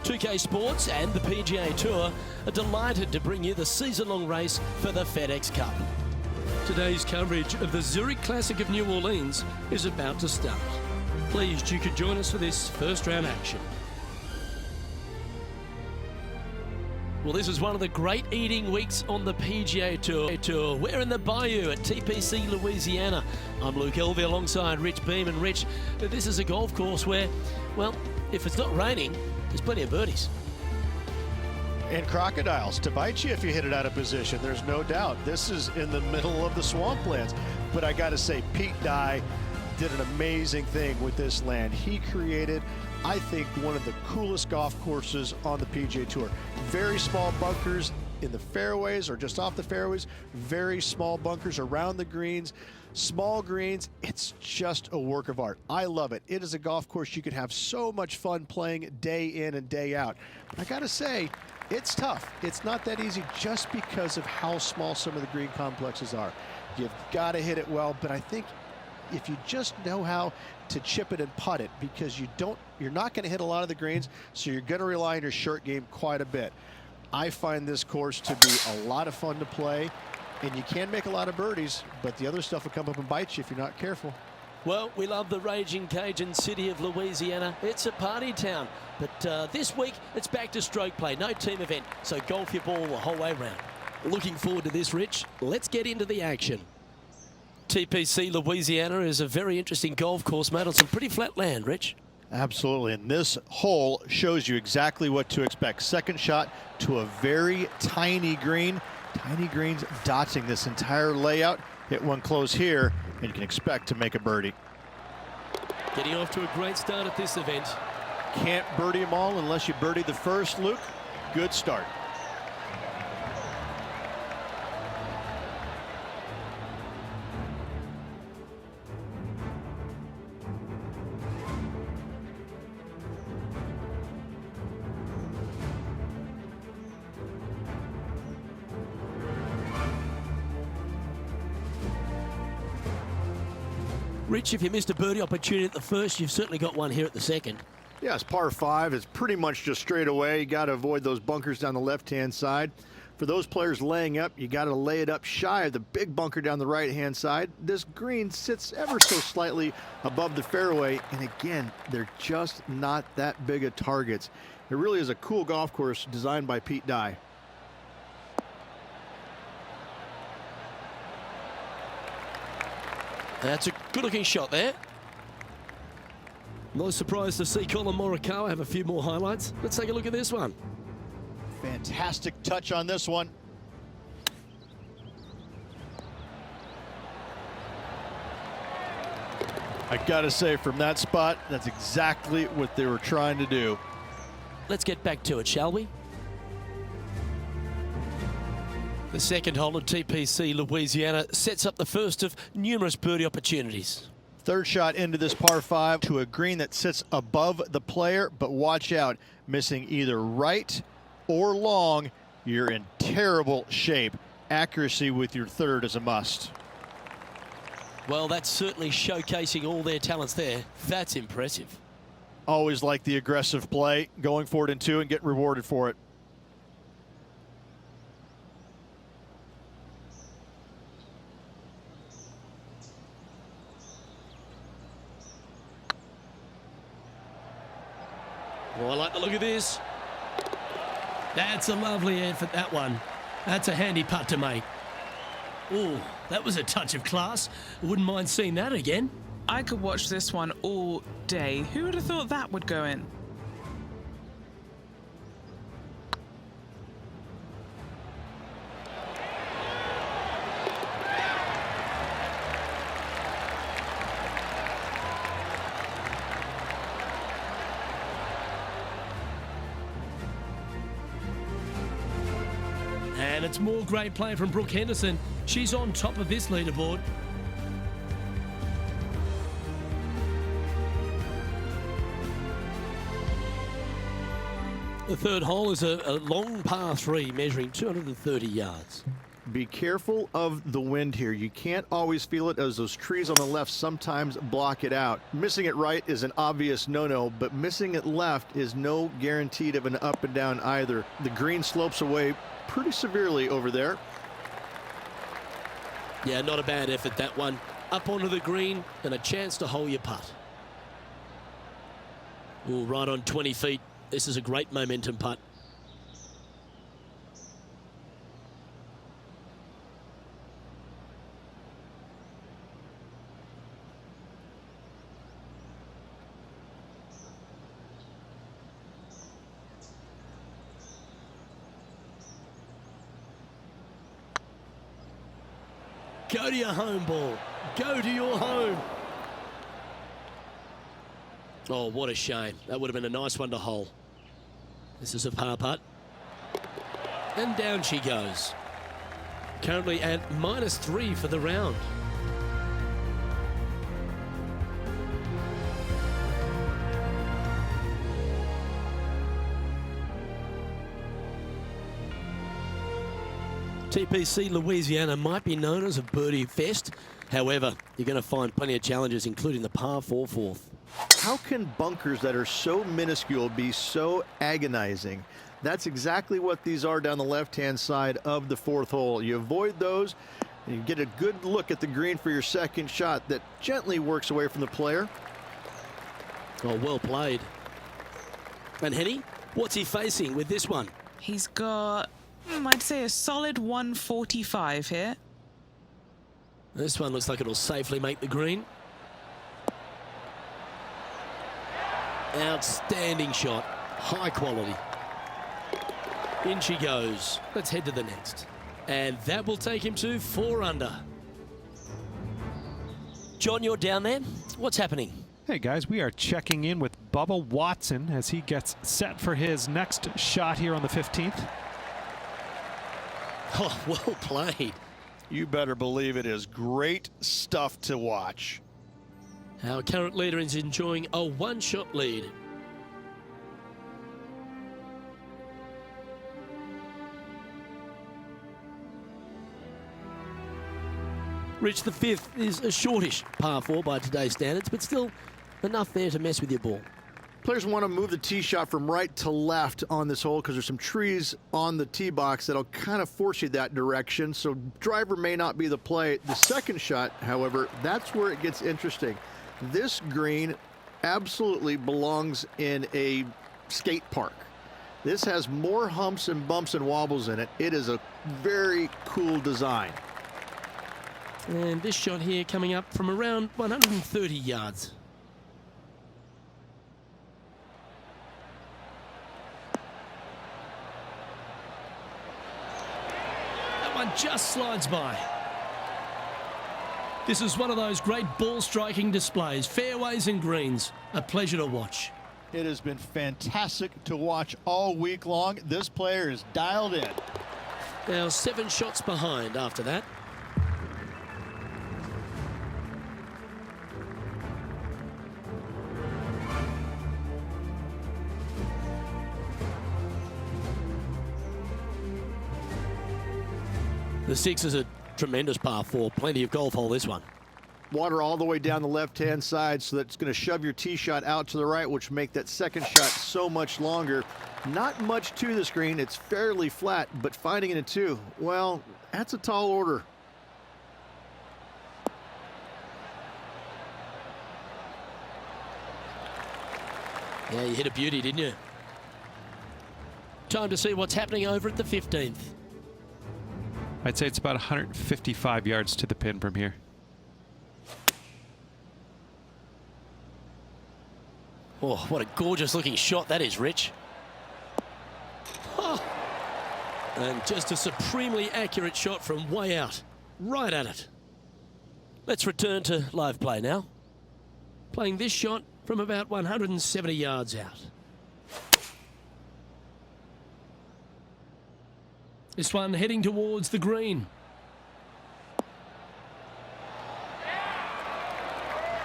2K Sports and the PGA Tour are delighted to bring you the season-long race for the FedEx Cup. Today's coverage of the Zurich Classic of New Orleans is about to start. Pleased you could join us for this first round action. Well, this is one of the great eating weeks on the PGA Tour. We're in the Bayou at TPC, Louisiana. I'm Luke Elvey alongside Rich Beam. And Rich, this is a golf course where, well, if it's not raining, there's plenty of birdies. And crocodiles to bite you if you hit it out of position. There's no doubt. This is in the middle of the swamplands. But I got to say, Pete Dye did an amazing thing with this land. He created, I think, one of the coolest golf courses on the PGA Tour. Very small bunkers in the fairways or just off the fairways. Very small bunkers around the greens. Small greens. It's just a work of art. I love it. It is a golf course you could have so much fun playing day in and day out. But I got to say, it's tough. It's not that easy just because of how small some of the green complexes are. You've got to hit it well, but I think if you just know how to chip it and putt it, because you're not going to hit a lot of the greens, so you're going to rely on your short game quite a bit. I find this course to be a lot of fun to play, and you can make a lot of birdies, but the other stuff will come up and bite you if you're not careful. Well, we love the raging Cajun city of Louisiana. It's a party town, but this week it's back to stroke play, no team event, so golf your ball the whole way round. Looking forward to this, Rich. Let's get into the action. TPC Louisiana is a very interesting golf course made on some pretty flat land, Rich. Absolutely, and this hole shows you exactly what to expect. Second shot to a very tiny green. Tiny greens dotting this entire layout. Hit one close here, and you can expect to make a birdie. Getting off to a great start at this event. Can't birdie them all unless you birdie the first, Luke. Good start. Rich, if you missed a birdie opportunity at the first, you've certainly got one here at the second. Yeah, it's par 5. It's pretty much just straight away. You got to avoid those bunkers down the left-hand side. For those players laying up, you got to lay it up shy of the big bunker down the right-hand side. This green sits ever so slightly above the fairway, and again, they're just not that big of targets. It really is a cool golf course designed by Pete Dye. That's a good-looking shot there. No surprise to see Colin Morikawa have a few more highlights. Let's take a look at this one. Fantastic touch on this one. I gotta say, from that spot, that's exactly what they were trying to do. Let's get back to it, shall we? The second hole at TPC Louisiana sets up the first of numerous birdie opportunities. Third shot into this par 5 to a green that sits above the player, but watch out, missing either right or long, you're in terrible shape. Accuracy with your third is a must. Well, that's certainly showcasing all their talents there. That's impressive. Always like the aggressive play, going for it in 2 and get rewarded for it. Well, I like the look of this. That's a lovely effort, that one. That's a handy putt to make. Ooh, that was a touch of class. Wouldn't mind seeing that again. I could watch this one all day. Who would have thought that would go in? And it's more great play from Brooke Henderson. She's on top of this leaderboard. The third hole is a long par 3 measuring 230 yards. Be careful of the wind here. You can't always feel it, as those trees on the left sometimes block it out. Missing it right is an obvious no-no, but missing it left is no guaranteed of an up and down either. The green slopes away pretty severely over there. Yeah, not a bad effort, that one. Up onto the green and a chance to hole your putt. Ooh, right on 20 feet. This is a great momentum putt. Go to your home ball. Go to your home. Oh, what a shame. That would have been a nice one to hole. This is a par putt. And down she goes. Currently at -3 for the round. TPC Louisiana might be known as a birdie fest. However, you're going to find plenty of challenges, including the par 4 fourth. How can bunkers that are so minuscule be so agonizing? That's exactly what these are down the left-hand side of the fourth hole. You avoid those, and you get a good look at the green for your second shot that gently works away from the player. Oh, well played. And Henny, what's he facing with this one? He's got, I'd say, a solid 145 here. This one looks like it'll safely make the green. Outstanding shot. High quality. In she goes. Let's head to the next. And that will take him to 4 under. John, you're down there. What's happening? Hey guys, we are checking in with Bubba Watson as he gets set for his next shot here on the 15th. Oh, well played. You better believe it is great stuff to watch. Our current leader is enjoying a 1-shot lead. Rich, the 5th is a shortish par 4 by today's standards, but still enough there to mess with your ball. Players want to move the tee shot from right to left on this hole because there's some trees on the tee box that'll kind of force you that direction, so driver may not be the play. The second shot, however, that's where it gets interesting. This green absolutely belongs in a skate park. This has more humps and bumps and wobbles in it. It is a very cool design. And this shot here coming up from around 130 yards. That one just slides by. This is one of those great ball striking displays. Fairways and greens. A pleasure to watch. It has been fantastic to watch all week long. This player is dialed in. Now 7 shots behind after that. The 6 is a tremendous par 4. Plenty of golf hole, this one. Water all the way down the left-hand side, so that's going to shove your tee shot out to the right, which make that second shot so much longer. Not much to this green. It's fairly flat, but finding it a 2, well, that's a tall order. Yeah, you hit a beauty, didn't you? Time to see what's happening over at the 15th. I'd say it's about 155 yards to the pin from here. Oh, what a gorgeous looking shot that is, Rich. Oh. And just a supremely accurate shot from way out. Right at it. Let's return to live play now. Playing this shot from about 170 yards out. This one heading towards the green.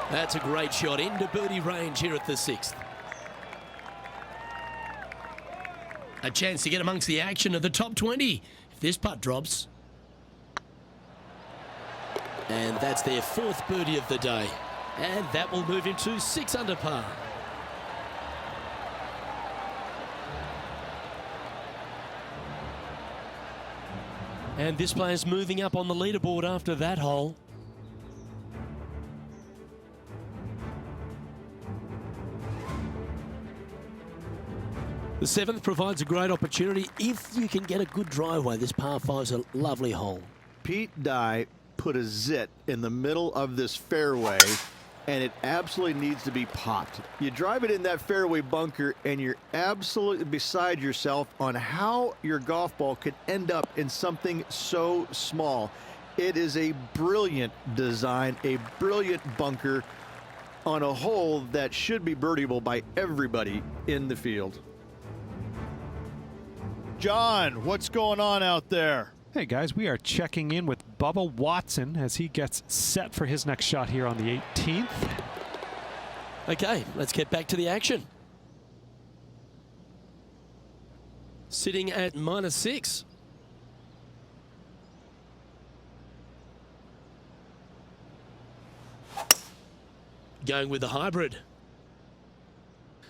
That's a great shot into birdie range here at the 6th. A chance to get amongst the action of the top 20 if this putt drops. And that's their 4th birdie of the day. And that will move him to 6 under par. And this player's moving up on the leaderboard after that hole. The 7th provides a great opportunity if you can get a good driveway. This par 5's a lovely hole. Pete Dye put a zit in the middle of this fairway, and it absolutely needs to be popped. You drive it in that fairway bunker, and you're absolutely beside yourself on how your golf ball could end up in something so small. It is a brilliant design, a brilliant bunker on a hole that should be birdieable by everybody in the field. John, what's going on out there? Hey guys, we are checking in with Bubba Watson as he gets set for his next shot here on the 18th. Okay, let's get back to the action. Sitting at -6. Going with the hybrid.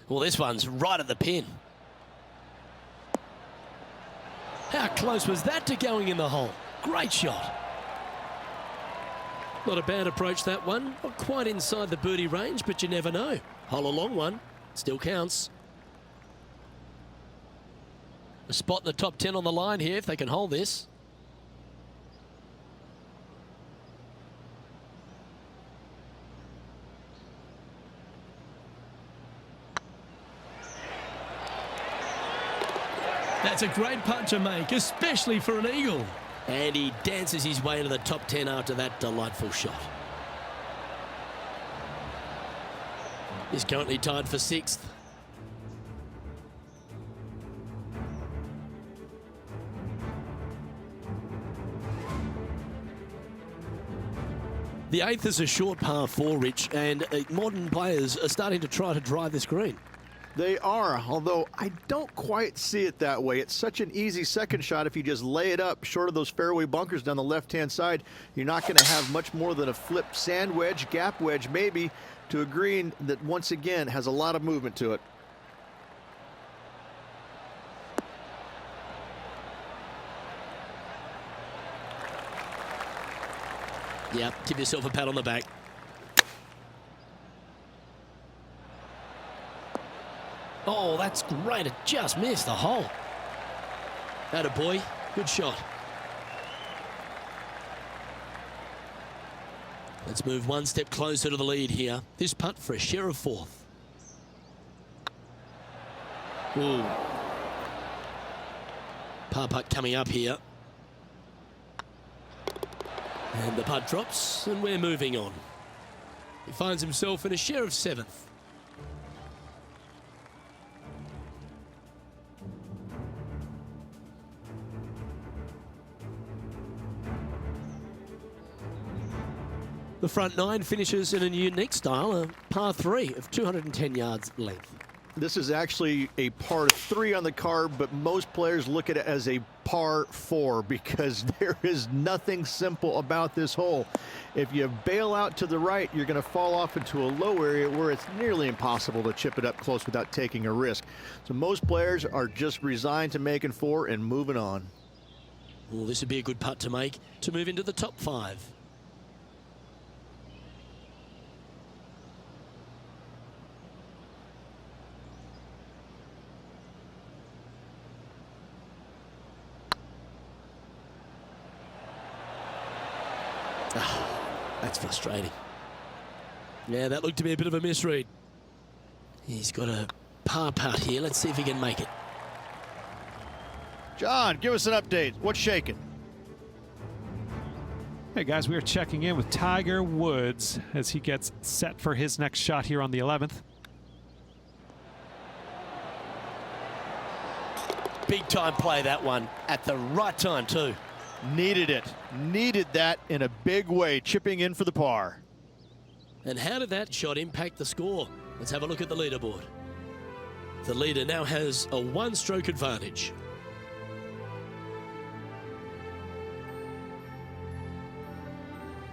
Well, this one's right at the pin. How close was that to going in the hole? Great shot. Not a bad approach, that one. Not quite inside the birdie range, but you never know. Hole a long one. Still counts. A spot in the top 10 on the line here if they can hold this. That's a great putt to make, especially for an eagle. And he dances his way to the top 10 after that delightful shot. He's currently tied for 6th. The 8th is a short par 4, Rich, and modern players are starting to try to drive this green. They are, although I don't quite see it that way. It's such an easy second shot. If you just lay it up short of those fairway bunkers down the left-hand side, you're not going to have much more than a flip sand wedge, gap wedge maybe, to a green that once again has a lot of movement to it. Yeah, give yourself a pat on the back. Oh, that's great. It just missed the hole. Attaboy. Good shot. Let's move one step closer to the lead here. This putt for a share of 4th. Ooh. Par putt coming up here. And the putt drops, and we're moving on. He finds himself in a share of 7th. The front 9 finishes in a unique style, a par 3 of 210 yards length. This is actually a par 3 on the card, but most players look at it as a par 4 because there is nothing simple about this hole. If you bail out to the right, you're going to fall off into a low area where it's nearly impossible to chip it up close without taking a risk. So most players are just resigned to making 4 and moving on. Well, this would be a good putt to make to move into the top 5. That's frustrating. Yeah, that looked to be a bit of a misread. He's got a par putt here. Let's see if he can make it. John, give us an update. What's shaking? Hey guys, we are checking in with Tiger Woods as he gets set for his next shot here on the 11th. Big time play, that one, at the right time too. Needed it. Needed that in a big way, chipping in for the par. And how did that shot impact the score? Let's have a look at the leaderboard. The leader now has a 1-stroke advantage.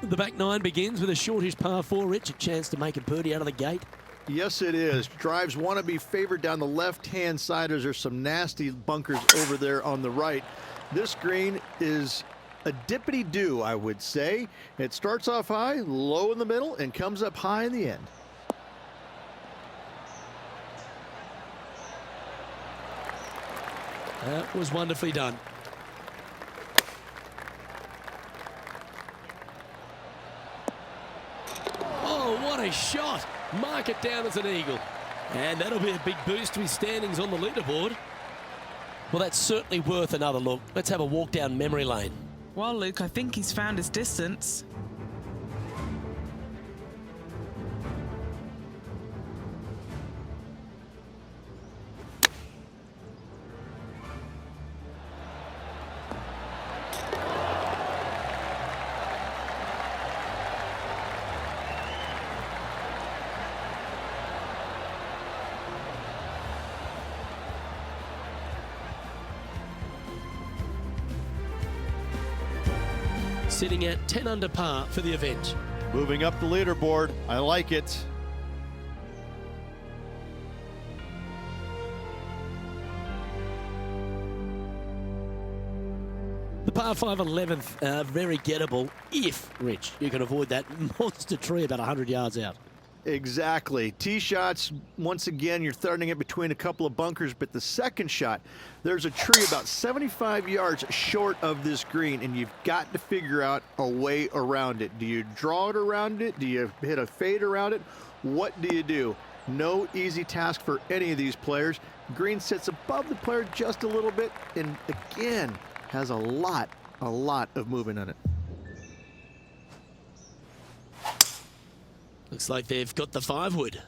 The back nine begins with a shortish par 4, Rich. A chance to make a birdie out of the gate. Yes, it is. Drives want to be favored down the left-hand side as there's some nasty bunkers over there on the right. This green is a dippity-do, I would say. It starts off high, low in the middle, and comes up high in the end. That was wonderfully done. Oh, what a shot. Mark it down as an eagle. And that'll be a big boost to his standings on the leaderboard. Well, that's certainly worth another look. Let's have a walk down memory lane. Well, Luke, I think he's found his distance. Sitting at 10 under par for the event. Moving up the leaderboard. I like it. The par 5 11th, very gettable if, Rich, you can avoid that monster tree about 100 yards out. Exactly. Tee shots, once again, you're throwing it between a couple of bunkers, but the second shot, there's a tree about 75 yards short of this green, and you've got to figure out a way around it. Do you draw it around it? Do you hit a fade around it? What do you do? No easy task for any of these players. Green sits above the player just a little bit, and again, has a lot of movement on it. Looks like they've got the 5-wood.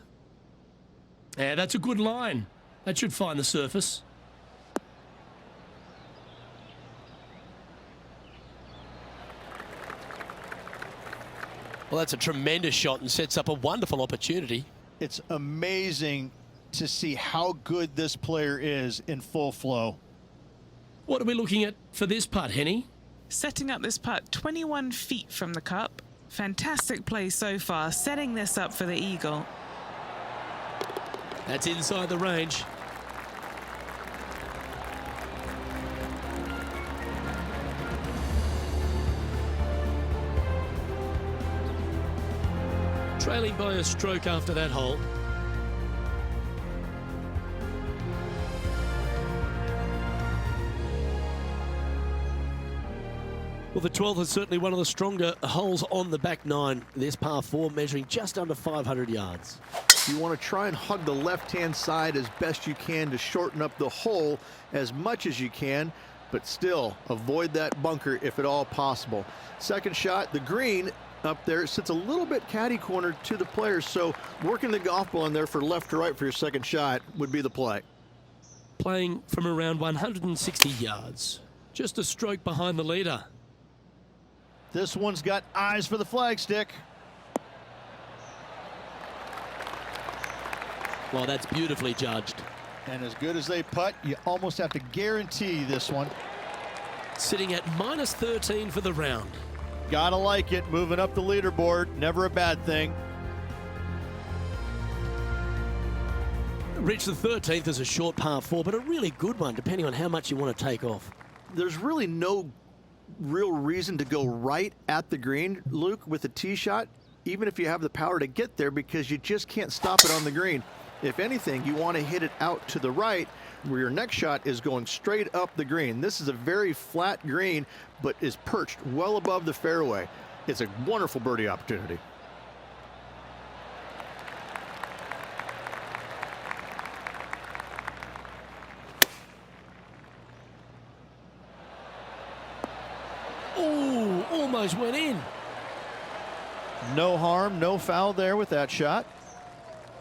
Yeah, that's a good line. That should find the surface. Well, that's a tremendous shot and sets up a wonderful opportunity. It's amazing to see how good this player is in full flow. What are we looking at for this putt, Henny? Setting up this putt 21 feet from the cup. Fantastic play so far, setting this up for the eagle. That's inside the range. Trailing by a stroke after that hole. Well, the 12th is certainly one of the stronger holes on the back nine. This par 4 measuring just under 500 yards. You want to try and hug the left-hand side as best you can to shorten up the hole as much as you can, but still avoid that bunker if at all possible. Second shot, the green up there sits a little bit caddy corner to the players, so working the golf ball in there for left to right for your second shot would be the play. Playing from around 160 yards. Just a stroke behind the leader. This one's got eyes for the flagstick. Well, that's beautifully judged. And as good as they putt, you almost have to guarantee this one. Sitting at minus 13 for the round. Gotta like it, moving up the leaderboard, never a bad thing. Rich, the 13th is a short par 4, but a really good one, depending on how much you want to take off. There's really no real reason to go right at the green, Luke, with a tee shot, even if you have the power to get there, because you just can't stop it on the green. If anything, you want to hit it out to the right, where your next shot is going straight up the green. This is a very flat green, but is perched well above the fairway. It's a wonderful birdie opportunity. Oh, almost went in. No harm, no foul there with that shot.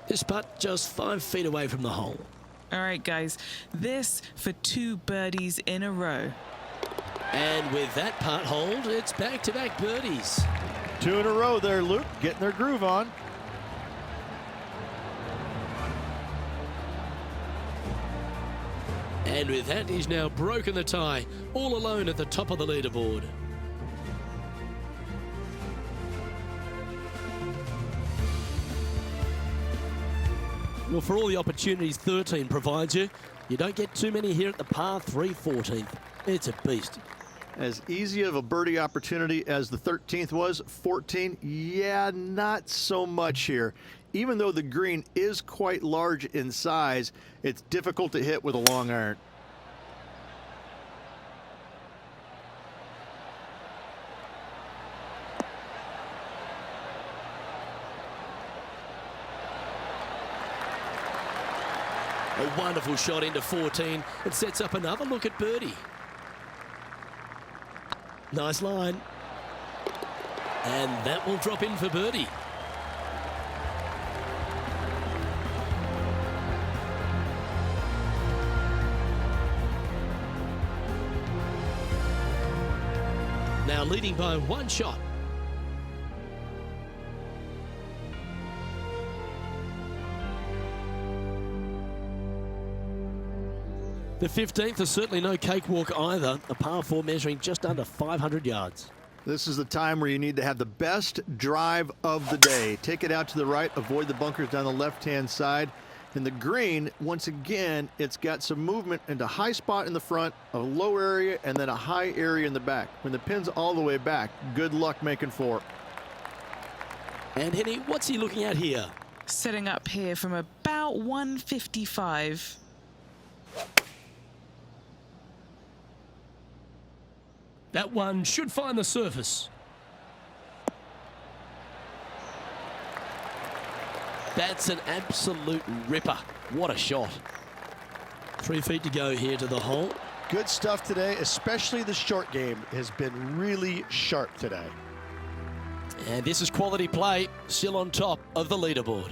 This putt just 5 feet away from the hole. All right, guys, this for 2 birdies in a row. And with that putt hold, it's back-to-back birdies. 2 in a row there, Luke, getting their groove on. And with that, he's now broken the tie, all alone at the top of the leaderboard. Well, for all the opportunities 13 provides you, you don't get too many here at the par 3 14th. It's a beast. As easy of a birdie opportunity as the 13th was, 14, yeah, not so much here. Even though the green is quite large in size, it's difficult to hit with a long iron. A wonderful shot into 14. It sets up another look at birdie. Nice line. And that will drop in for birdie. Now leading by one shot. The 15th is certainly no cakewalk either. A par 4 measuring just under 500 yards. This is the time where you need to have the best drive of the day. Take it out to the right, avoid the bunkers down the left-hand side. And the green, once again, it's got some movement into high spot in the front, a low area, and then a high area in the back. When the pin's all the way back, good luck making 4. And Henny, what's he looking at here? Setting up here from about 155. That one should find the surface. That's an absolute ripper. What a shot. 3 feet to go here to the hole. Good stuff today, especially the short game has been really sharp today. And this is quality play, still on top of the leaderboard.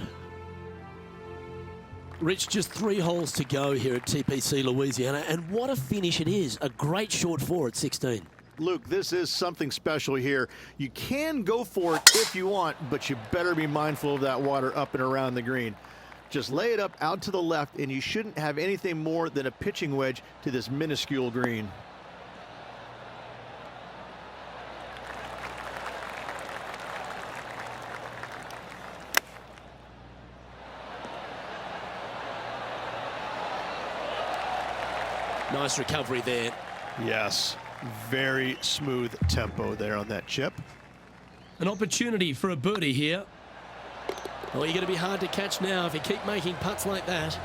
Rich, just 3 holes to go here at TPC Louisiana, and what a finish it is. A great short 4 at 16. Luke, this is something special here. You can go for it if you want, but you better be mindful of that water up and around the green. Just lay it up out to the left, and you shouldn't have anything more than a pitching wedge to this minuscule green. Nice recovery there. Yes, very smooth tempo there on that chip. An opportunity for a birdie here. Oh, you're going to be hard to catch now if you keep making putts like that.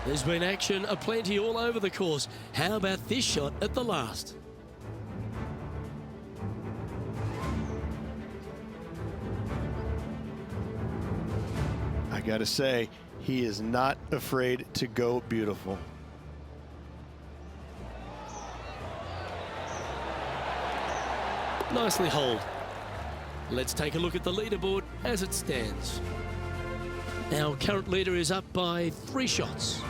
There's been action aplenty all over the course. How about this shot at the last? I gotta say, he is not afraid to go beautiful. Nicely holed. Let's take a look at the leaderboard as it stands. Our current leader is up by 3 shots.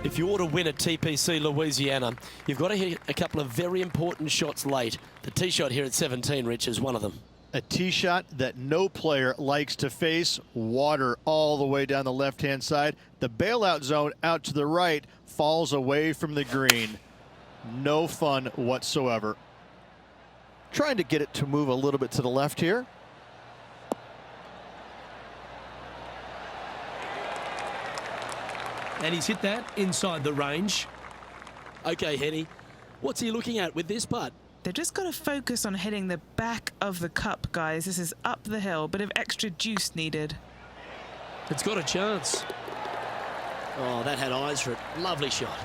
If you ought to win at TPC Louisiana, you've got to hit a couple of very important shots late. The tee shot here at 17, Rich, is one of them. A tee shot that no player likes to face. Water all the way down the left-hand side. The bailout zone out to the right falls away from the green. No fun whatsoever. Trying to get it to move a little bit to the left here. And he's hit that inside the range. Okay, Henny, what's he looking at with this putt? They've just got to focus on hitting the back of the cup, guys. This is up the hill, bit of extra juice needed. It's got a chance. Oh, that had eyes for it. Lovely shot.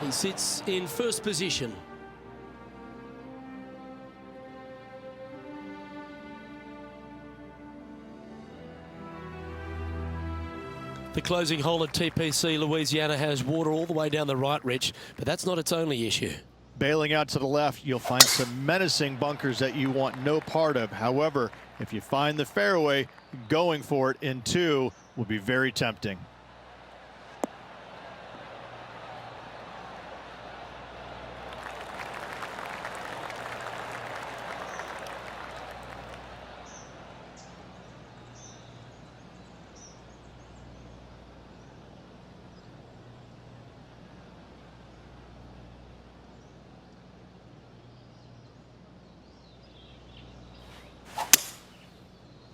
He sits in first position. The closing hole at TPC Louisiana has water all the way down the right, Rich, but that's not its only issue. Bailing out to the left, you'll find some menacing bunkers that you want no part of. However, if you find the fairway, going for it in 2 will be very tempting.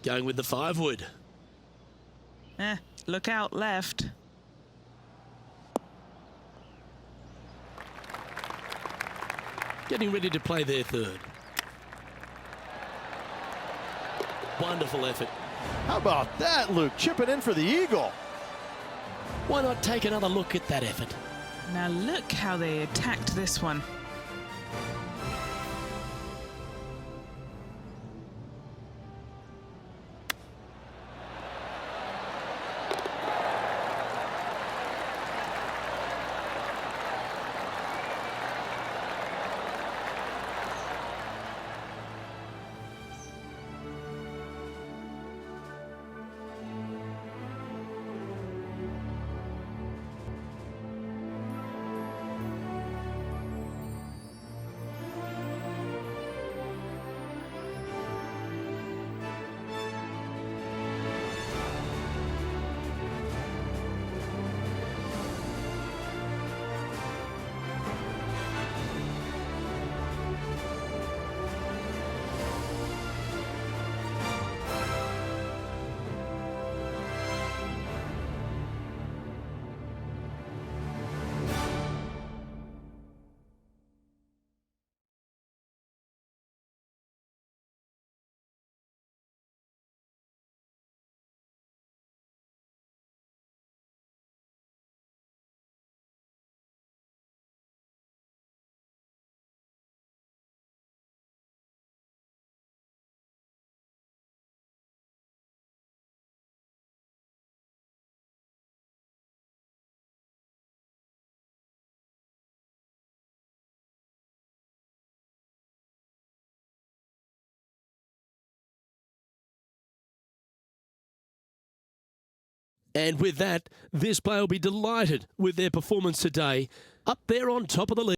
Going with the 5-wood. Look out left. Getting ready to play their 3rd. Wonderful effort. How about that, Luke? Chipping in for the eagle. Why not take another look at that effort? Now look how they attacked this one. And with that, this player will be delighted with their performance today, up there on top of the league.